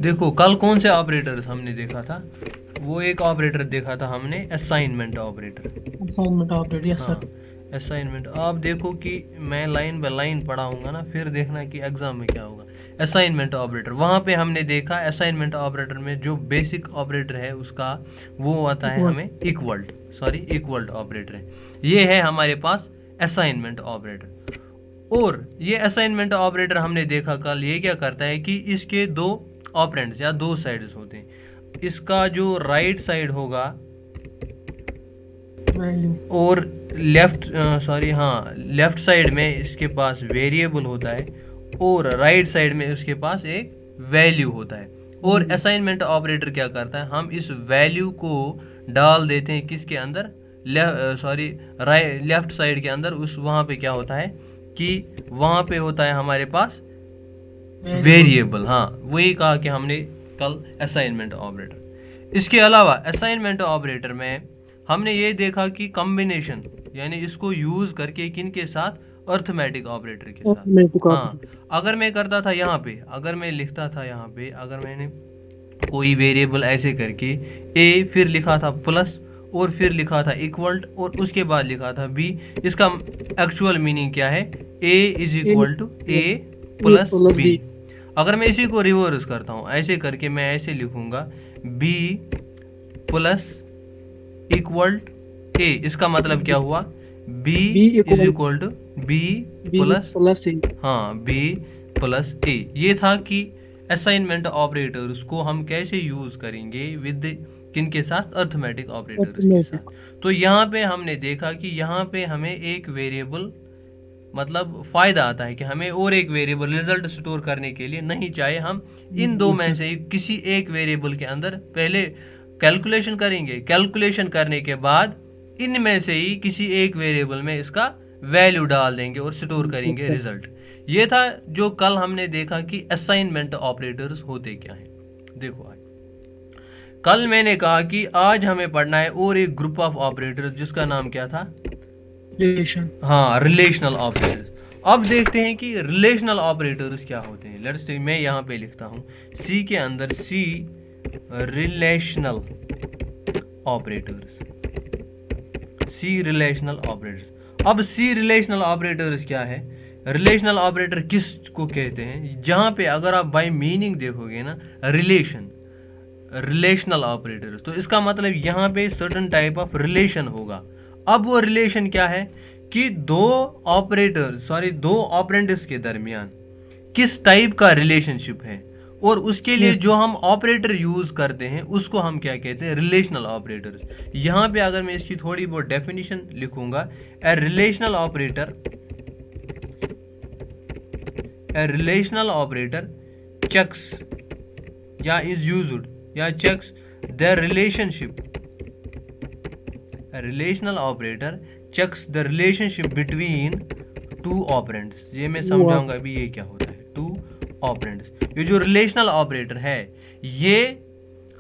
देखो कल कौन से ऑपरेटर्स हमने देखा था, वो एक ऑपरेटर देखा था हमने, assignment operator. Assignment operator, yes हाँ, सर। असाइनमेंट। आप देखो कि मैं लाइन बाय लाइन पढ़ाऊंगा ना, फिर देखना कि एग्जाम में क्या होगा। असाइनमेंट ऑपरेटर, वहाँ पे हमने देखा असाइनमेंट ऑपरेटर में जो बेसिक ऑपरेटर है उसका, वो आता है इक्वल। हमें इक्वल्ट, सॉरी इक्वल्ट ऑपरेटर है। ये है हमारे पास असाइनमेंट ऑपरेटर। और ये असाइनमेंट ऑपरेटर हमने देखा कल, ये क्या करता है कि इसके दो ऑपरेंड्स या दो साइड्स होते हैं। इसका जो राइट साइड होगा वैल्यू। और लेफ्ट, सॉरी हाँ, लेफ्ट साइड में इसके पास वेरिएबल होता है और राइट साइड में उसके पास एक वैल्यू होता है। और असाइनमेंट ऑपरेटर क्या करता है, हम इस वैल्यू को डाल देते हैं किसके अंदर, सॉरी राइट लेफ्ट साइड के अंदर। उस वहाँ पे क्या होता है कि वहाँ पे होता है हमारे पास वेरिएबल। वेरिएबल। हाँ, वही कहा कि हमने कल असाइनमेंट ऑपरेटर। इसके अलावा असाइनमेंट ऑपरेटर में हमने ये देखा कि कॉम्बिनेशन, यानी इसको यूज करके किन के साथ, अर्थमेटिक ऑपरेटर के अर्थमेटिक साथ। हाँ, ऑपरेटर। अगर मैं करता था यहाँ पे, अगर मैं लिखता था यहाँ पे, अगर मैंने कोई वेरिएबल ऐसे करके ए, फिर लिखा था प्लस, और फिर लिखा था इक्वल्ट, और उसके बाद लिखा था बी, इसका एक्चुअल मीनिंग क्या है, a is a equal to a plus plus b. B. अगर मैं इसी को रिवर्स करता हूँ, ऐसे करके मैं ऐसे लिखूंगा बी प्लस इक्वल ए, इसका मतलब क्या हुआ, b b is equal equal to b b plus, plus a. हाँ बी प्लस ए। ये था कि असाइनमेंट ऑपरेटर्स को हम कैसे यूज करेंगे विद किन के साथ, अर्थमेटिक ऑपरेटर्स के अर्थमेटिक। साथ। तो यहाँ पे हमने देखा कि यहाँ पे हमें एक वेरिएबल, मतलब फायदा आता है कि हमें और एक वेरिएबल रिजल्ट स्टोर करने के लिए नहीं चाहिए, हम इन दो में सर। से किसी एक वेरिएबल के अंदर पहले कैलकुलेशन करेंगे, कैलकुलेशन करने के बाद इनमें से ही किसी एक वेरिएबल में इसका वैल्यू डाल देंगे और स्टोर करेंगे रिजल्ट। ये था जो कल हमने देखा कि असाइनमेंट ऑपरेटर्स होते क्या हैं। देखो आज, कल मैंने कहा कि आज हमें पढ़ना है और एक ग्रुप ऑफ ऑपरेटर्स जिसका नाम क्या था, रिलेशन। हाँ, रिलेशनल ऑपरेटर्स। अब देखते हैं कि रिलेशनल ऑपरेटर्स क्या होते हैं। लेट्स से मैं यहाँ पे लिखता हूँ सी के अंदर, सी रिलेशनल ऑपरेटर्स, सी रिलेशनल ऑपरेटर्स। अब सी रिलेशनल ऑपरेटर्स क्या है, रिलेशनल ऑपरेटर किस को कहते हैं, जहाँ पे अगर आप बाय मीनिंग देखोगे ना, रिलेशन, रिलेशनल ऑपरेटर, तो इसका मतलब यहाँ पे सर्टेन टाइप ऑफ रिलेशन होगा। अब वो रिलेशन क्या है कि दो ऑपरेटर, सॉरी दो ऑपरेंड्स के दरमियान किस टाइप का रिलेशनशिप है, और उसके लिए यस। जो हम ऑपरेटर यूज करते हैं उसको हम क्या कहते हैं, रिलेशनल ऑपरेटर्स। यहाँ पे अगर मैं इसकी थोड़ी बहुत डेफिनेशन लिखूंगा, ए रिलेशनल ऑपरेटर, ए रिलेशनल ऑपरेटर चेक्स या इज यूज्ड या checks the relationship, a relational operator checks the relationship between two operands। ये मैं वो समझाऊंगा आप। अभी ये क्या होता है, टू ऑपरेंड्स। ये जो रिलेशनल ऑपरेटर है, ये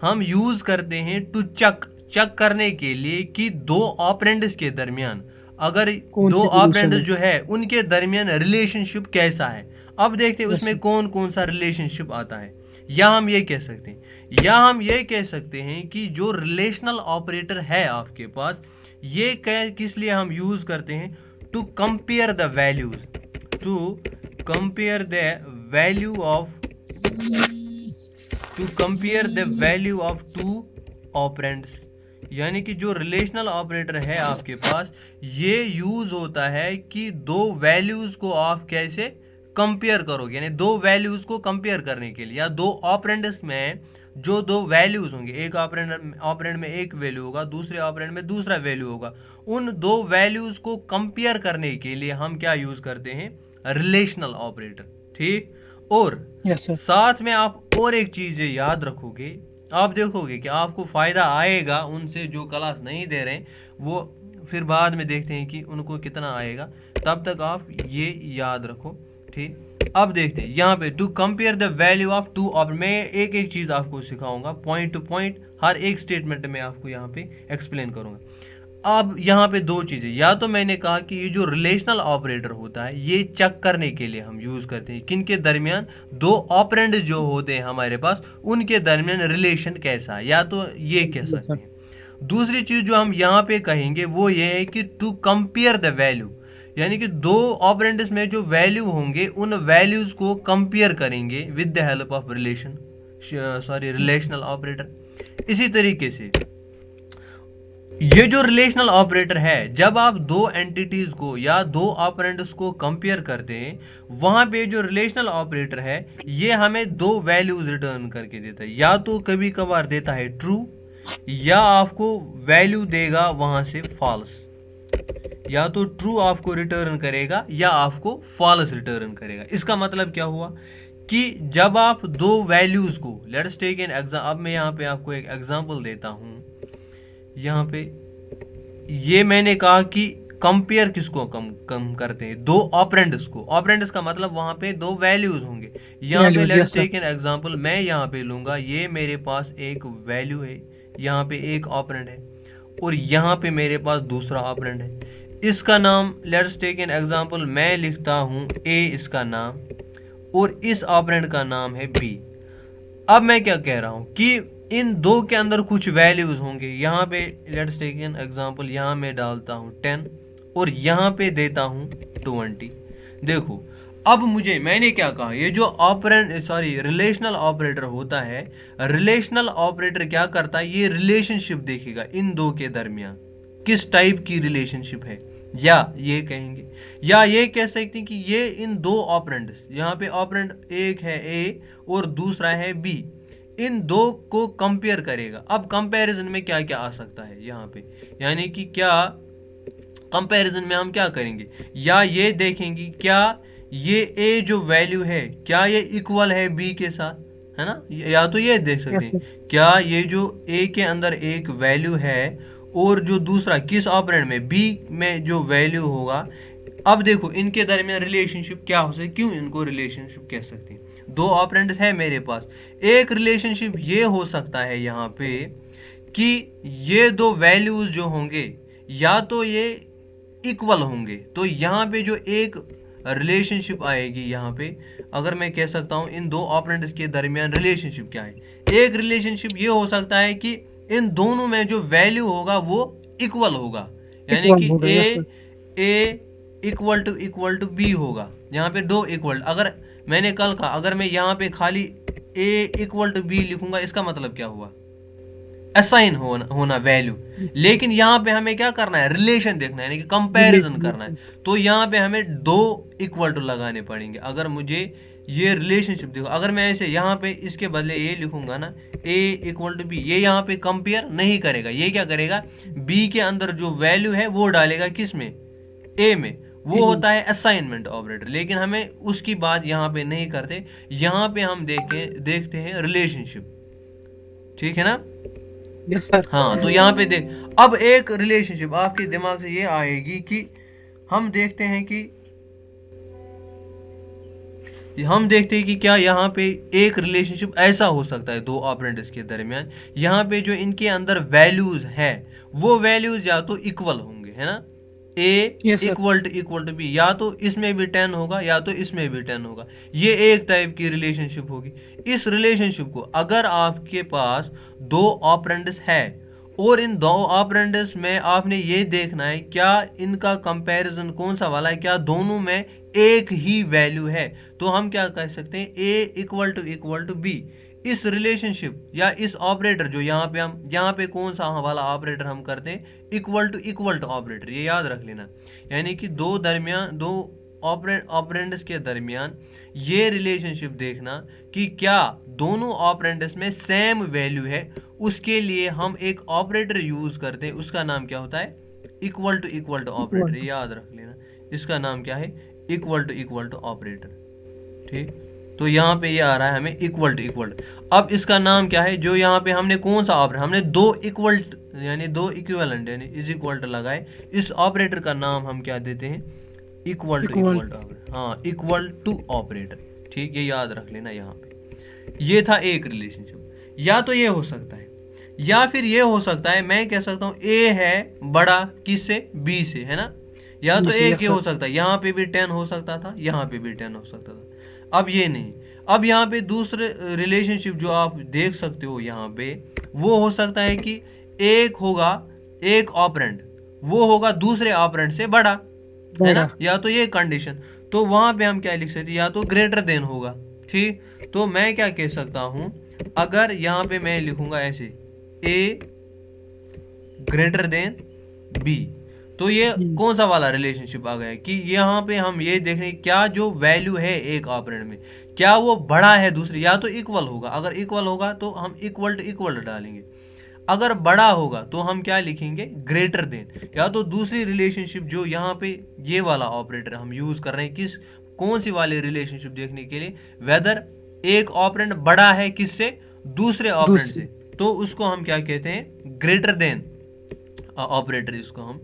हम यूज करते हैं टू चेक, चेक करने के लिए कि दो ऑपरेंड्स के दरमियान, अगर कौन दो सी रिलेशन ऑपरेंड्स है। जो है उनके दरमियान रिलेशनशिप कैसा है। अब देखते हैं यस। उसमें कौन कौन सा रिलेशनशिप आता है। या हम ये कह सकते हैं, या हम ये कह सकते हैं कि जो रिलेशनल ऑपरेटर है आपके पास, ये किस लिए हम यूज करते हैं, to compare the values, to compare the value of, to compare the value of two operands. यानी कि जो रिलेशनल ऑपरेटर है आपके पास, ये यूज होता है कि दो वैल्यूज को आप कैसे कंपेयर करोगे, यानी दो वैल्यूज को कंपेयर करने के लिए, या दो ऑपरेंड्स में जो दो वैल्यूज होंगे, एक ऑपरेंड में एक वैल्यू होगा, दूसरे ऑपरेंड में दूसरा वैल्यू होगा, उन दो वैल्यूज को कंपेयर करने के लिए हम क्या यूज करते हैं, रिलेशनल ऑपरेटर। ठीक। और यस सर। साथ में आप और एक चीज याद रखोगे, आप देखोगे कि आपको फायदा आएगा उनसे जो क्लास नहीं दे रहे, वो फिर बाद में देखते हैं कि उनको कितना आएगा, तब तक आप ये याद रखो। ठीक। अब देखते हैं यहाँ पे, to compare the value of two operator. मैं एक एक चीज आपको सिखाऊंगा पॉइंट टू पॉइंट, हर एक स्टेटमेंट में आपको यहाँ पे एक्सप्लेन करूंगा। अब यहाँ पे दो चीज़ें, या तो मैंने कहा कि ये जो रिलेशनल ऑपरेटर होता है ये चेक करने के लिए हम यूज़ करते हैं किन के दरमियान, दो ऑपरेंड जो होते हैं हमारे पास उनके दरमियान रिलेशन कैसा है, या तो ये कह सकते हैं। दूसरी चीज़ जो हम यहाँ पे कहेंगे वो ये है कि टू कंपेयर द वैल्यू, यानी कि दो ऑपरेंड्स में जो वैल्यू होंगे उन वैल्यूज़ को कंपेयर करेंगे with the help of relational operator. इसी तरीके से ये जो रिलेशनल ऑपरेटर है, जब आप दो एंटिटीज को या दो ऑपरेंड्स को कंपेयर करते हैं, वहां पे जो रिलेशनल ऑपरेटर है ये हमें दो वैल्यूज रिटर्न करके देता है, या तो कभी कभार देता है ट्रू या आपको वैल्यू देगा वहां से फॉल्स, या तो ट्रू आपको रिटर्न करेगा या आपको फॉल्स रिटर्न करेगा। इसका मतलब क्या हुआ कि जब आप दो वैल्यूज को, लेट्स टेक एन एग्जांपल, अब मैं यहाँ पे आपको एक एग्जांपल देता हूँ। यहाँ पे ये मैंने कहा कि कंपेयर किसको कम करते हैं, दो ऑपरेंड्स को। ऑपरेंड्स का मतलब वहां पे दो वैल्यूज होंगे। यहाँ पे लेट्स टेक एन एग्जांपल, मैं यहाँ पे लूंगा, ये मेरे पास एक वैल्यू है, यहाँ पे एक ऑपरेंड है और यहाँ पे मेरे पास दूसरा ऑपरेंड है। इसका नाम लेट्स टेक एन एग्जांपल, मैं लिखता हूँ ए इसका नाम और इस ऑपरेंड का नाम है बी। अब मैं क्या कह रहा हूँ कि इन दो के अंदर कुछ वैल्यूज होंगे। यहाँ पे लेट्स टेक एन एग्जांपल, यहाँ मैं डालता हूँ 10 और यहाँ पे देता हूँ 20। देखो अब मैंने क्या कहा, ये जो रिलेशनल ऑपरेटर होता है, रिलेशनल ऑपरेटर क्या करता है, ये रिलेशनशिप देखेगा इन दो के दरमियान किस टाइप की रिलेशनशिप है, या ये कहेंगे, या ये कह सकते हैं कि ये इन दो ऑपरेंड्स, यहाँ पे ऑपरेंड एक है ए और दूसरा है बी, इन दो को कंपेयर करेगा। अब कंपैरिजन में क्या क्या आ सकता है यहाँ पे, यानी कि क्या कंपैरिजन में हम क्या करेंगे, या ये देखेंगे क्या ये ए जो वैल्यू है क्या ये इक्वल है बी के साथ, है ना, या तो ये देख सकते हैं क्या ये जो ए के अंदर एक वैल्यू है और जो दूसरा किस ऑपरेंड में बी में जो वैल्यू होगा। अब देखो इनके दरमियान रिलेशनशिप क्या हो सकती, क्यों इनको रिलेशनशिप कह सकते हैं, दो ऑपरेंड्स है मेरे पास। एक रिलेशनशिप ये हो सकता है यहाँ पे कि ये दो वैल्यूज जो होंगे या तो ये इक्वल होंगे, तो यहाँ पे जो एक रिलेशनशिप आएगी, यहाँ पे अगर मैं कह सकता हूँ इन दो ऑपरेंड्स के दरमियान रिलेशनशिप क्या है, एक रिलेशनशिप ये हो सकता है कि इन दोनों में जो वैल्यू होगा वो इक्वल होगा, यानी कि ए इक्वल टू बी होगा, यहाँ पे दो इक्वल। अगर मैंने कल कहा अगर मैं यहाँ पे खाली ए इक्वल टू बी लिखूंगा, इसका मतलब क्या हुआ, असाइन होना वैल्यू, लेकिन यहाँ पे हमें क्या करना है, रिलेशन देखना है, यानी कि कंपैरिजन करना है। तो यहाँ पे हमें दो इक्वल टू लगाने पड़ेंगे अगर मुझे ये रिलेशनशिप देखो। अगर मैं ऐसे यहाँ पे इसके बदले ये लिखूंगा ना, ए इक्वल टू बी, ये यहाँ पे कंपेयर नहीं करेगा, ये क्या करेगा, बी के अंदर जो वैल्यू है वो डालेगा किस में, ए में, वो होता है असाइनमेंट ऑपरेटर। लेकिन हमें उसकी बात यहाँ पे नहीं करते, यहाँ पे हम देखते हैं रिलेशनशिप, ठीक है ना। Yes sir. हाँ, तो यहाँ पे देख, अब एक रिलेशनशिप आपके दिमाग से ये आएगी कि हम देखते हैं कि क्या यहाँ पे एक रिलेशनशिप ऐसा हो सकता है दो ऑपरेंड्स के दरमियान, यहाँ पे जो इनके अंदर वैल्यूज है वो वैल्यूज या तो इक्वल होंगे, है ना, ए इक्वल टू बी, या तो इसमें भी 10 होगा या तो इसमें भी 10 होगा। ये एक टाइप की रिलेशनशिप होगी। इस रिलेशनशिप को अगर आपके पास दो ऑपरेंड्स है और इन दो ऑपरेंड्स में आपने ये देखना है क्या इनका कंपैरिजन कौन सा वाला है, क्या दोनों में एक ही वैल्यू है, तो हम क्या कह सकते हैं, ए इक्वल टू बी। इस रिलेशनशिप या इस ऑपरेटर जो यहाँ पे कौन सा वाला ऑपरेटर हम करते हैं, इक्वल टू ऑपरेटर, ये याद रख लेना। यानी कि दो ऑपरेंड्स के दरमियान ये रिलेशनशिप देखना कि क्या दोनों ऑपरेंड्स में सेम वैल्यू है, उसके लिए हम एक ऑपरेटर यूज करते हैं, उसका नाम क्या होता है, इक्वल टू ऑपरेटर, याद रख लेना, इसका नाम क्या है, इक्वल टू ऑपरेटर, ठीक। तो यहाँ पे ये आ रहा है हमें इक्वल टू। अब इसका नाम क्या है, जो यहाँ पे हमने कौन सा ऑपरेटर, हमने दो इक्विवेलेंट यानी इज इक्वल टू लगाए, इस ऑपरेटर का नाम हम क्या देते हैं, इक्वल टू हाँ, इक्वल टू ऑपरेटर, ठीक, ये याद रख लेना। यहाँ पे ये था एक रिलेशनशिप। या तो ये हो सकता है या फिर ये हो सकता है, मैं कह सकता हूँ ए है बड़ा किससे, बी से, है ना। या तो एक यस ये सर। हो सकता है, यहाँ पे भी 10 हो सकता था, यहाँ पे भी 10 हो सकता था। अब ये नहीं, अब यहाँ पे दूसरे रिलेशनशिप जो आप देख सकते हो यहाँ पे, वो हो सकता है कि एक होगा, एक ऑपरेंड वो होगा दूसरे ऑपरेंड से बड़ा, है बड़ा। ना। या तो ये कंडीशन, तो वहां पे हम क्या लिख सकते हैं, या तो ग्रेटर देन होगा। ठीक, तो मैं क्या कह सकता हूं, अगर यहाँ पे मैं लिखूंगा ऐसे, ए ग्रेटर देन बी, तो ये कौन सा वाला रिलेशनशिप आ गया कि यहाँ पे हम ये देख रहे हैं क्या जो वैल्यू है एक ऑपरेंड में, क्या वो बड़ा है दूसरे, या तो इक्वल होगा। अगर इक्वल होगा तो हम इक्वल टू इक्वल डालेंगे, अगर बड़ा होगा तो हम क्या लिखेंगे, ग्रेटर देन। या तो दूसरी रिलेशनशिप जो यहाँ पे ये वाला ऑपरेटर हम यूज कर रहे हैं, किस कौन सी वाली रिलेशनशिप देखने के लिए, वेदर एक ऑपरेंड बड़ा है किससे, दूसरे ऑपरेंड से, दूसरी। तो उसको हम क्या कहते हैं, ग्रेटर देन ऑपरेटर, इसको हम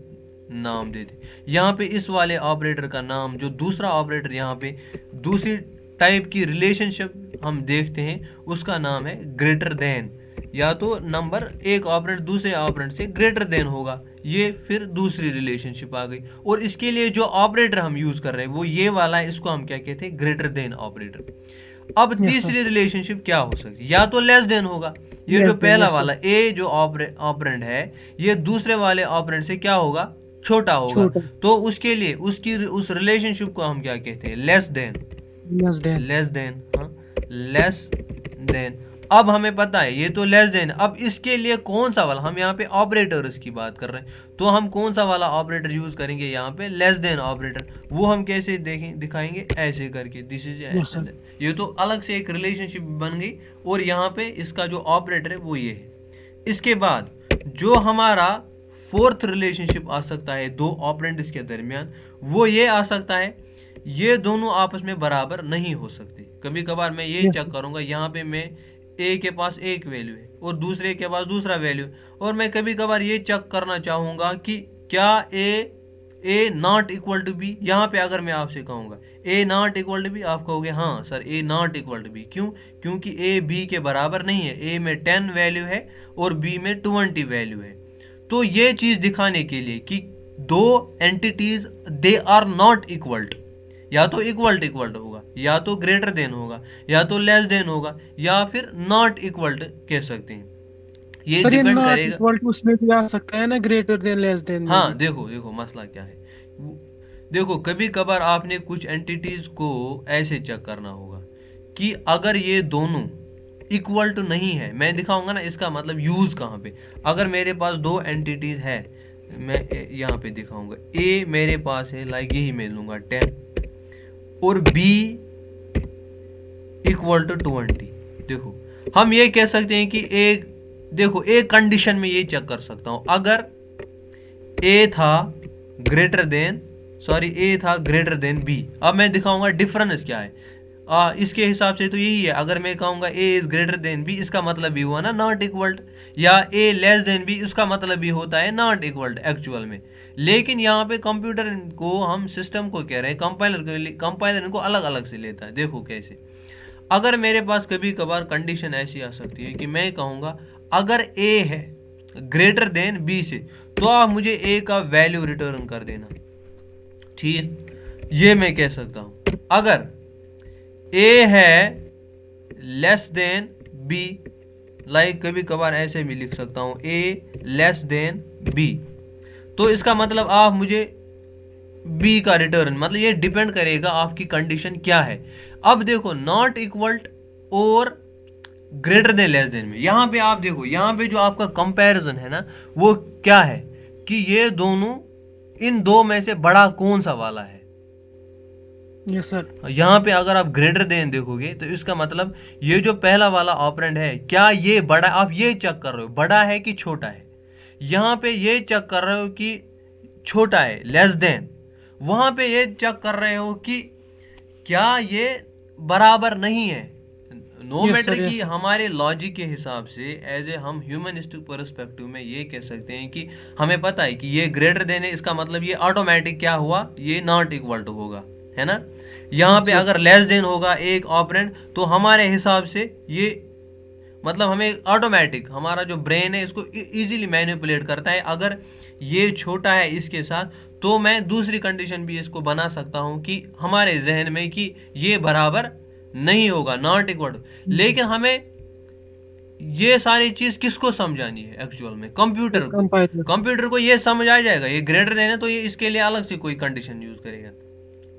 नाम देते। यहाँ पे इस वाले ऑपरेटर का नाम, जो दूसरा ऑपरेटर यहाँ पे दूसरी टाइप की रिलेशनशिप हम देखते हैं, उसका नाम है ग्रेटर देन। या तो नंबर एक ऑपरेंड दूसरे ऑपरेंड से ग्रेटर देन होगा, ये फिर दूसरी रिलेशनशिप आ गई। और इसके लिए जो ऑपरेटर हम यूज कर रहे हैं वो ये वाला है, इसको हम क्या कहते हैं, ग्रेटर देन ऑपरेटर। अब यस सर। तीसरी रिलेशनशिप क्या हो सकती है, या तो लेस देन होगा, ये जो लेस देन। पहला यस सर। वाला ए जो ऑपरेंड है, ये दूसरे वाले ऑपरेंड से क्या होगा, छोटा होगा। छोटा। तो उसके लिए उसकी उस रिलेशनशिप को हम क्या कहते हैं, less than. Less than. Less than, हाँ, लेस देन। अब हमें पता है ये तो लेस देन, अब इसके लिए कौन सा वाला, हम यहाँ पे ऑपरेटर्स की बात कर रहे हैं, तो हम कौन सा वाला ऑपरेटर यूज करेंगे यहाँ पे, लेस देन ऑपरेटर। वो हम कैसे देखें, दिखाएंगे ऐसे करके, दिस इज यस सर। ये तो अलग से एक रिलेशनशिप बन गई, और यहाँ पे इसका जो ऑपरेटर है वो ये है। इसके बाद जो हमारा फोर्थ रिलेशनशिप आ सकता है दो ऑपरेंड्स के दरमियान, वो ये आ सकता है, ये दोनों आपस में बराबर नहीं हो सकते। कभी कभार मैं ये यस चेक सर। करूंगा, यहाँ पे मैं ए के पास एक वैल्यू है और दूसरे के पास दूसरा वैल्यू है, और मैं कभी कभार ये चेक करना चाहूंगा कि क्या A not equal to B. यहाँ पे अगर मैं आपसे कहूँगा A not equal to B, आप कहोगे हाँ sir A not equal to B, क्यों, क्योंकि ए बी के बराबर नहीं है, ए में 10 वैल्यू है और बी में 20 वैल्यू है। तो ये चीज दिखाने के लिए कि दो entities they are not equal, या तो इक्वल होगा, या तो ग्रेटर देन होगा, या तो लेस देन होगा, या फिर नॉट इक्वल कह सकते हैं, ये सर ये डिपेंड नॉट करेगा। इक्वल टू उसमें भी आ सकता है ना, ग्रेटर देन लेस देन में हाँ भी। देखो देखो मसला क्या है, देखो कभी कभार आपने कुछ एंटिटीज को ऐसे चेक करना होगा कि अगर ये दोनों इक्वल टू नहीं है, मैं दिखाऊंगा ना इसका मतलब यूज कहाँ पे। अगर मेरे पास दो एंटिटीज है, मैं यहाँ पे दिखाऊंगा, ए मेरे पास है लाइक यही मैं लूंगा 10, और बी इक्वल टू 20। देखो हम ये कह सकते हैं कि एक, देखो एक कंडीशन में ये चेक कर सकता हूं, अगर ए था ग्रेटर देन, सॉरी ए था ग्रेटर देन बी। अब मैं दिखाऊंगा डिफरेंस क्या है। इसके हिसाब से तो यही है, अगर मैं कहूंगा ए इज ग्रेटर देन बी, इसका मतलब भी हुआ ना नॉट इक्वल्ड, या ए लेस देन बी, उसका मतलब भी होता है नॉट इक्वल्ड एक्चुअल में। लेकिन यहाँ पे कंप्यूटर को, हम सिस्टम को कह रहे हैं, कंपाइलर इनको अलग अलग से लेता है। देखो कैसे, अगर मेरे पास कभी कभार कंडीशन ऐसी आ सकती है कि मैं कहूँगा अगर ए है ग्रेटर देन बी से, तो आप मुझे ए का वैल्यू रिटर्न कर देना। ठीक, ये मैं कह सकता हूं। अगर ए है लेस देन बी, लाइक कभी कभार ऐसे भी लिख सकता हूं, ए लेस देन बी, तो इसका मतलब आप मुझे बी का रिटर्न, मतलब ये डिपेंड करेगा आपकी कंडीशन क्या है। अब देखो नॉट इक्वल और ग्रेटर देन लेस देन में, यहाँ पे आप देखो, यहाँ पे जो आपका कंपैरिजन है ना, वो क्या है कि ये दोनों, इन दो में से बड़ा कौन सा वाला है। Yes sir. यहाँ पे अगर आप ग्रेटर देन देखोगे तो इसका मतलब ये जो पहला वाला ऑपरेंड है, क्या ये बड़ा, आप ये चेक कर रहे हो बड़ा है कि छोटा है। यहाँ पे ये चेक कर रहे हो कि छोटा है लेस देन, वहां पे ये चेक कर रहे हो कि क्या ये बराबर नहीं है। No yes matter sir. कि यस हमारे लॉजिक के हिसाब से, एज ए हम ह्यूमनिस्टिक पर्सपेक्टिव में ये कह सकते हैं कि हमें पता है कि ये ग्रेटर देन है, इसका मतलब ये ऑटोमेटिक क्या हुआ, ये नॉट इक्वल टू होगा, है ना। यहाँ पे सर। अगर लेस देन होगा एक ऑपरेंड, तो हमारे हिसाब से ये मतलब हमें ऑटोमेटिक हमारा जो ब्रेन है इसको इजीली मैनिपुलेट करता है। अगर ये छोटा है इसके साथ, तो मैं दूसरी कंडीशन भी इसको बना सकता हूँ कि हमारे जहन में कि ये बराबर नहीं होगा, नॉट इक्वल। लेकिन हमें ये सारी चीज किसको समझानी है एक्चुअल में? कंप्यूटर को। कंपाइलर। कंप्यूटर को ये समझ आ जाएगा ये ग्रेटर देन है, तो ये इसके लिए अलग से कोई कंडीशन यूज करेगा।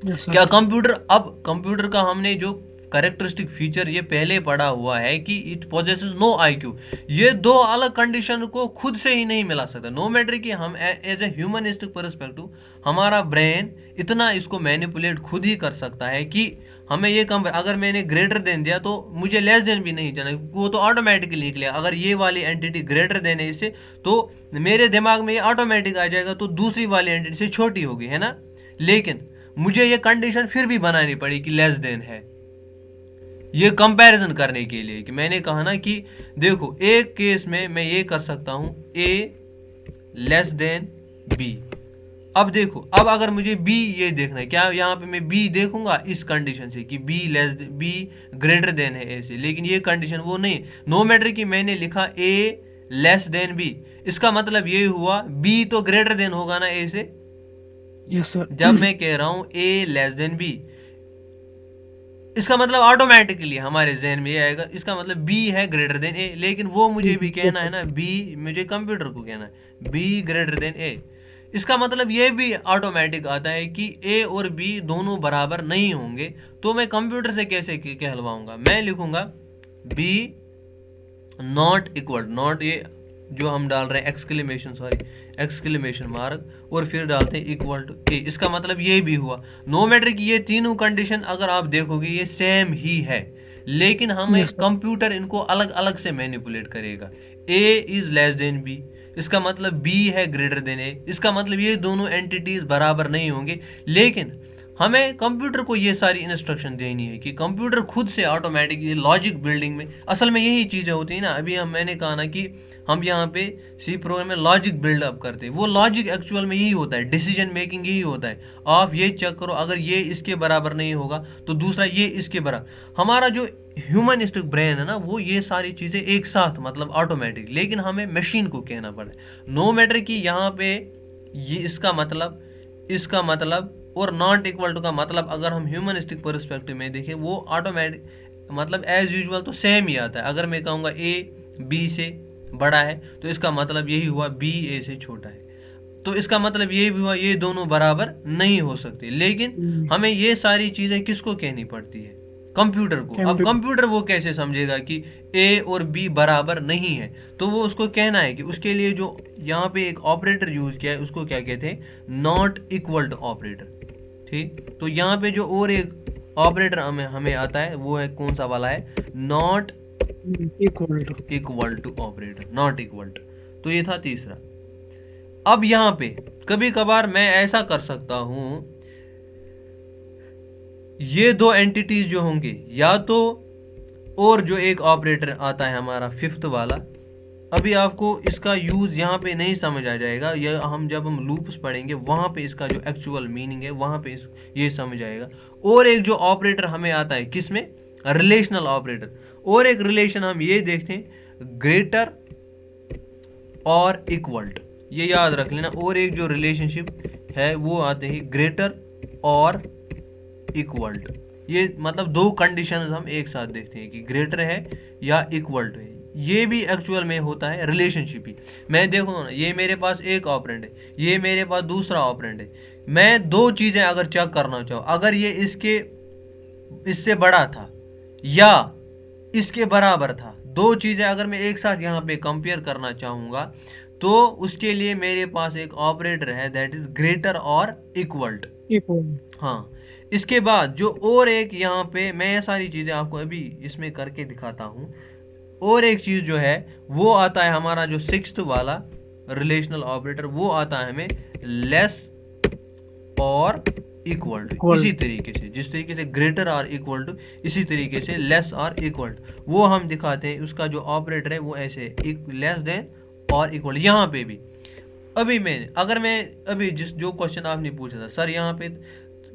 यस क्या सर। कंप्यूटर, अब कंप्यूटर का हमने जो कैरेक्टरिस्टिक फीचर ये पहले पढ़ा हुआ है कि इट पोजेसेस नो आईक्यू, ये दो अलग कंडीशन को खुद से ही नहीं मिला सकता। नो मैटर कि हम एज ए ह्यूमनिस्टिक परस्पेक्टिव हमारा ब्रेन इतना इसको मैनिपुलेट खुद ही कर सकता है कि हमें ये कम, अगर मैंने ग्रेटर देन दिया तो मुझे लेस देन भी नहीं जाना, वो तो ऑटोमेटिकली निकलेगा। अगर ये वाली एंटिटी ग्रेटर देन है इससे, तो मेरे दिमाग में ये ऑटोमेटिक आ जाएगा, तो दूसरी वाली एंटिटी से छोटी होगी, है ना। लेकिन मुझे ये कंडीशन फिर भी बनानी पड़ी कि लेस देन है, ये कंपैरिजन करने के लिए। कि मैंने कहा ना कि देखो एक केस में मैं ये कर सकता हूं a लेस देन b। अब देखो, अब अगर मुझे b ये देखना है, क्या यहाँ पे मैं b देखूंगा इस कंडीशन से कि b ग्रेटर देन है a से, लेकिन ये कंडीशन वो नहीं। नो मैटर कि मैंने लिखा a लेस देन b, इसका मतलब ये हुआ b तो ग्रेटर देन होगा ना a से। Yes sir. जब मैं कह रहा हूं a लेस देन b, इसका मतलब ऑटोमेटिकली हमारे जहन में ये आएगा, इसका मतलब b है ग्रेटर देन a। लेकिन वो मुझे भी कहना है ना, b मुझे कंप्यूटर को कहना है b ग्रेटर देन a। इसका मतलब ये भी ऑटोमेटिक आता है कि a और b दोनों बराबर नहीं होंगे, तो मैं कंप्यूटर से कैसे कहलवाऊंगा? मैं लिखूंगा b नॉट इक्वल, नॉट ये जो हम डाल रहे हैं एक्सक्लेमेशन मार्क, और फिर डालते हैं इक्वल टू ए। इसका मतलब ये भी हुआ। नो मैटर कि ये तीनों कंडीशन अगर आप देखोगे ये सेम ही है, लेकिन हमें Yes, sir. कंप्यूटर इनको अलग अलग से मैनिपुलेट करेगा। a is less than b, इसका मतलब b है ग्रेटर देन a, इसका मतलब ये दोनों एंटिटीज बराबर नहीं होंगे। लेकिन हमें कंप्यूटर को ये सारी इंस्ट्रक्शन देनी है कि कंप्यूटर खुद से ऑटोमेटिक, ये लॉजिक बिल्डिंग में असल में यही चीज़ें होती है ना। अभी मैंने कहा ना कि हम यहाँ पे सी प्रोग्राम में लॉजिक बिल्डअप करते हैं, वो लॉजिक एक्चुअल में यही होता है, डिसीजन मेकिंग यही होता है। आप ये चेक करो, अगर ये इसके बराबर नहीं होगा तो दूसरा ये इसके बराबर। हमारा जो ह्यूमनिस्टिक ब्रेन है ना, वो ये सारी चीज़ें एक साथ मतलब ऑटोमेटिक, लेकिन हमें मशीन को कहना पड़ा। नो मैटर कि यहाँ पे ये इसका मतलब और नॉट इक्वल टू का मतलब अगर हम ह्यूमनिस्टिक पर्सपेक्टिव में देखें, वो ऑटोमेटिक मतलब एज यूजुअल तो सेम ही आता है। अगर मैं कहूँगा a b से बड़ा है, तो इसका मतलब यही हुआ b a से छोटा है, तो इसका मतलब ये भी हुआ ये दोनों बराबर नहीं हो सकते। लेकिन हमें ये सारी चीज़ें किसको कहनी पड़ती है? कंप्यूटर को। अब कंप्यूटर वो कैसे समझेगा कि a और b बराबर नहीं है? तो वो उसको कहना है कि उसके लिए जो यहाँ पे एक ऑपरेटर यूज किया है उसको क्या कहते हैं? Not equal to operator. ठीक, तो यहाँ पे जो और एक ऑपरेटर हमें आता है वो है कौन सा वाला है? Not equal to operator, not equal to. तो ये था तीसरा। अब यहाँ पे कभी कभार मैं ऐसा कर सकता हूं, ये दो एंटिटीज जो होंगे, या तो और जो एक ऑपरेटर आता है हमारा फिफ्थ वाला, अभी आपको इसका यूज यहाँ पे नहीं समझ आ जाएगा, यह हम जब हम लूप्स पढ़ेंगे वहां पे इसका जो एक्चुअल मीनिंग है वहां पे ये समझ आएगा। और एक जो ऑपरेटर हमें आता है किसमें? Relational operator. और एक रिलेशन हम ये देखते हैं ग्रेटर और इक्वल टू, ये याद रख लेना। और एक जो रिलेशनशिप है वो आते हैं ग्रेटर और इक्वल टू। ये मतलब दो कंडीशन हम एक साथ देखते हैं कि ग्रेटर है या इक्वल टू है। ये भी एक्चुअल में होता है रिलेशनशिप ही। मैं देखो ना, ये मेरे पास एक ऑपरेंड है, ये मेरे पास दूसरा ऑपरेंड है। मैं दो चीजें अगर चेक करना चाहूँ, अगर ये इससे बड़ा था या इसके बराबर था, दो चीजें अगर मैं एक साथ यहाँ पे कंपेयर करना चाहूंगा, तो उसके लिए मेरे पास एक ऑपरेटर है दैट इज ग्रेटर और इक्वल टू। हाँ, इसके बाद जो और एक यहाँ पे मैं ये सारी चीजें आपको अभी इसमें करके दिखाता हूँ। और एक चीज जो है वो आता है हमारा जो सिक्स्थ वाला रिलेशनल ऑपरेटर, वो आता है हमें लेस और इक्वल टू। इसी तरीके से जिस तरीके से ग्रेटर और इक्वल टू, इसी तरीके से लेस और इक्वल टू वो हम दिखाते हैं। उसका जो ऑपरेटर है वो ऐसे लेस देन और इक्वल। यहाँ पे भी अभी मैं जिस जो क्वेश्चन आपने पूछा था, सर यहाँ पे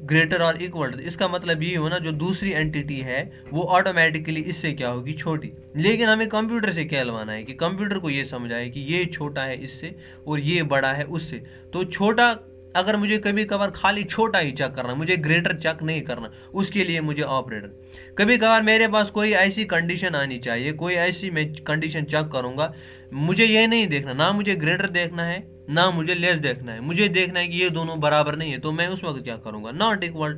ग्रेटर और इक्वल, इसका मतलब ये हो ना जो दूसरी एंटिटी है वो ऑटोमेटिकली इससे क्या होगी, छोटी। लेकिन हमें कंप्यूटर से क्या लवाना है कि कंप्यूटर को ये समझाए कि ये छोटा है इससे और ये बड़ा है उससे। तो छोटा, अगर मुझे कभी कभार खाली छोटा ही चेक करना, मुझे ग्रेटर चेक नहीं करना, उसके लिए मुझे ऑपरेटर। कभी कभार मेरे पास कोई ऐसी कंडीशन आनी चाहिए, कोई ऐसी मैं कंडीशन चेक करूंगा, मुझे ये नहीं देखना, ना मुझे ग्रेटर देखना है ना मुझे लेस देखना है, मुझे देखना है कि ये दोनों बराबर नहीं है। तो मैं उस वक्त क्या करूंगा, नॉट इक्वल।